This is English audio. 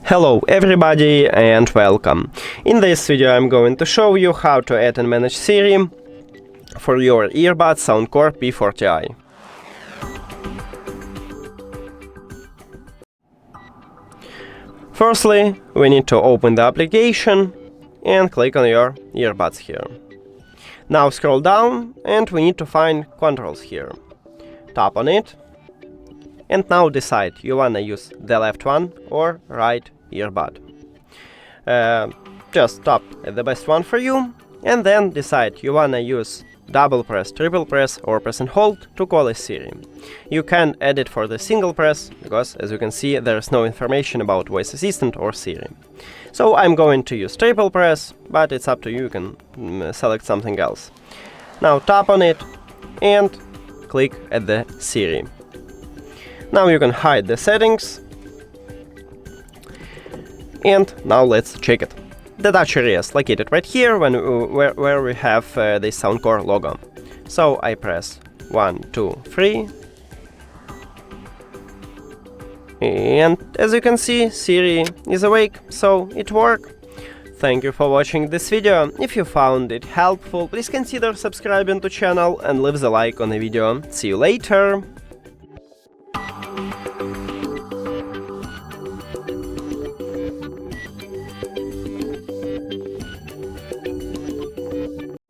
Hello everybody and welcome. In this video I'm going to show you how to add and manage Siri for your earbuds SOUNDCORE P40i. Firstly, we need to open the application and click on your earbuds here. Now scroll down and we need to find controls here. Tap on it and now decide you wanna use the left one or right earbud. Just tap at the best one for you and then decide you wanna use double press, triple press or press and hold to call a Siri. You can add it for the single press because as you can see there is no information about voice assistant or Siri. So I'm going to use triple press, but it's up to you, you can select something else. Now tap on it and click at the Siri. Now you can hide the settings. And now let's check it. The touch area is located right here where we have the SOUNDCORE logo. So I press 1, 2, 3. And as you can see, Siri is awake, so it worked. Thank you for watching this video. If you found it helpful, please consider subscribing to the channel and leave a like on the video. See you later!